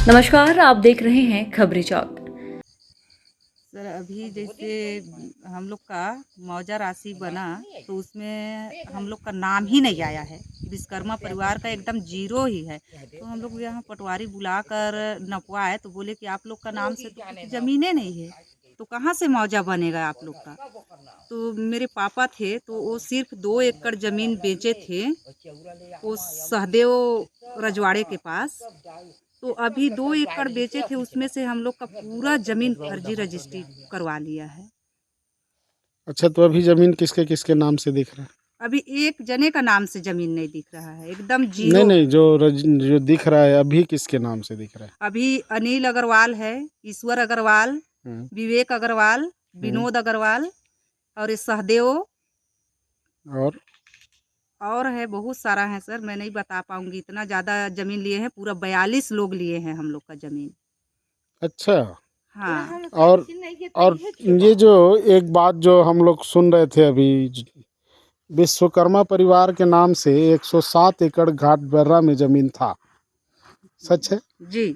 नमस्कार, आप देख रहे हैं खबरी चौक। सर अभी जैसे हम लोग का मुआवजा राशि बना तो उसमें हम लोग का नाम ही नहीं आया है। विश्वकर्मा परिवार का एकदम जीरो ही है। तो हम लोग यहाँ पटवारी बुलाकर नपवाए तो बोले कि आप लोग का नाम से तो कुछ ज़मीनें नहीं है, तो कहाँ से मुआवजा बनेगा आप लोग का। तो मेरे पापा थे तो वो सिर्फ 2 एकड़ ज़मीन बेचे थे, वो सहदेव रजवाड़े के पास। तो अभी 2 एकड़ बेचे थे, उसमें से हम लोग का पूरा जमीन फर्जी रजिस्ट्री करवा लिया है। अच्छा, तो अभी जमीन किसके किसके नाम से दिख रहा है? अभी एक जने का नाम से जमीन नहीं दिख रहा है, एकदम नहीं जीरो नहीं, है। जो दिख रहा है अभी किसके नाम से दिख रहा है? अभी अनिल अग्रवाल है, ईश्वर अग्रवाल, हम्म, विवेक अग्रवाल, हम्म। विनोद अग्रवाल और ये सहदेव और और है, बहुत सारा है सर, मैं नहीं बता पाऊंगी। इतना ज़्यादा जमीन लिए हैं, पूरा 42 लोग लिए हैं हम लोग का जमीन। अच्छा। हाँ, और ये जो एक बात जो हम लोग सुन रहे थे अभी, विश्वकर्मा परिवार के नाम से 107 एकड़ घाट बर्रा में जमीन था, सच है? जी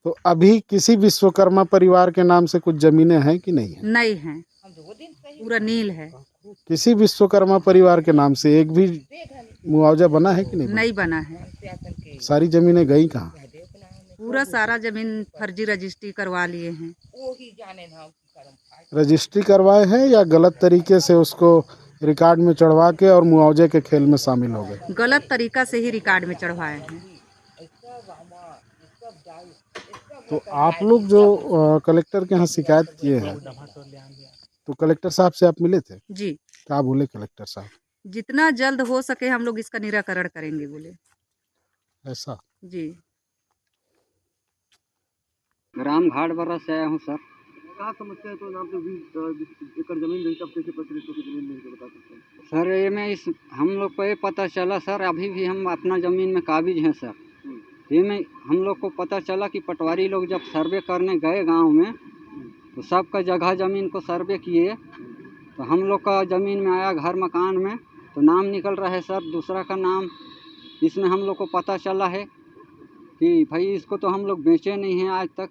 तो अभी किसी विश्वकर्मा परिवार के नाम से कुछ जमीनें हैं कि नहीं है? नहीं है, पूरा नील है, किसी विश्वकर्मा परिवार के नाम से एक भी मुआवजा बना है कि नहीं नहीं बना? बना है। सारी जमीनें गई कहाँ? पूरा सारा जमीन फर्जी रजिस्ट्री करवा लिए हैं। रजिस्ट्री करवाए हैं या गलत तरीके से उसको रिकॉर्ड में चढ़वा के और मुआवजे के खेल में शामिल हो गए? गलत तरीका से ही रिकॉर्ड में चढ़वाए हैं। तो आप लोग जो कलेक्टर के यहाँ शिकायत किए हैं, तो कलेक्टर साहब से आप मिले थे? जी, क्या बोले कलेक्टर साहब? जितना जल्द हो सके हम लोग इसका निराकरण करेंगे बोले। ऐसा? जी, ग्राम घाट बर्रा से आया हूँ सर। क्या समस्या है? तो नाम पे 20 एकड़ जमीन रही, तब कैसे 25 की जमीन नहीं, तो बता सकते हैं? सर ये में इस हम लोग को ये पता चला सर, अभी भी हम अपना ज़मीन में काबिज हैं सर। ये में हम लोग को पता चला कि पटवारी लोग जब सर्वे करने गए गांव में, तो सबका जगह ज़मीन को सर्वे किए, तो हम लोग का ज़मीन में आया घर मकान में, तो नाम निकल रहा है सर दूसरा का नाम। इसमें हम लोग को पता चला है कि भाई इसको तो हम लोग बेचे नहीं हैं आज तक,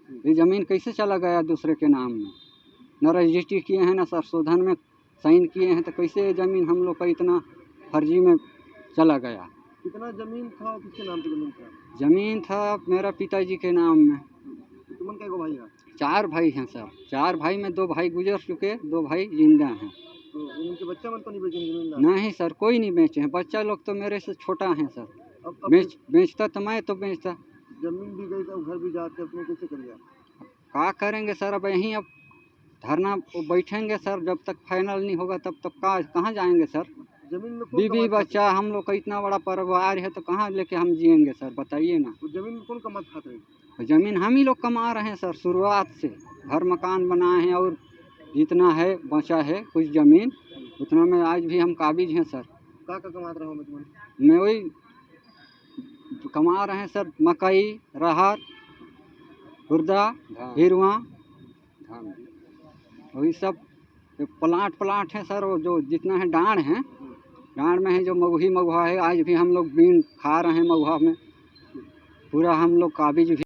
ये ज़मीन कैसे चला गया दूसरे के नाम में। न रजिस्ट्री किए हैं, न संशोधन में साइन किए हैं, तो कैसे ये ज़मीन हम लोग का इतना फर्जी में चला गया। कितना जमीन था और किसके नाम पे जमीन था? ज़मीन था मेरा पिताजी के नाम में। तुमन क्या भाई है? 4 भाई हैं सर, 4 भाई में 2 भाई गुजर चुके, 2 भाई जिंदा हैं। तो उनके बच्चा मन तो नहीं बेचेंगे जमीन ना? नहीं सर, कोई नहीं बेचे हैं, बच्चा लोग तो मेरे से छोटा हैं सर। अब बेचता तो मैं तो बेचता। जमीन भी गई, तो घर भी जाके अपने कैसे कर लिया? क्या करेंगे सर, अब यहीं अब धरना बैठेंगे सर, जब तक फाइनल नहीं होगा तब तक कहाँ जाएंगे सर। जमीन में कौन बीवी कमात बच्चा, हम लोग का इतना बड़ा परिवार है, तो कहाँ लेके हम जिएंगे सर, बताइए ना। खाता है? तो जमीन में कौन कमात खाते हैं? ज़मीन हम ही लोग कमा रहे हैं सर, शुरुआत से घर मकान बनाए हैं, और जितना है बचा है कुछ ज़मीन, उतना में आज भी हम काबिज हैं सर। का कमात रहा हूँ मैं तुम्हें? मैं वही कमा रहे हैं सर, मकई, अरहर, हुर्दा, हिरवा, वही सब प्लाट हैं सर। वो जो जितना है डांड है, डांड में है जो मगही मगुआ है, आज भी हम लोग बीन खा रहे हैं मगुआ में, पूरा हम लोग काबिज भी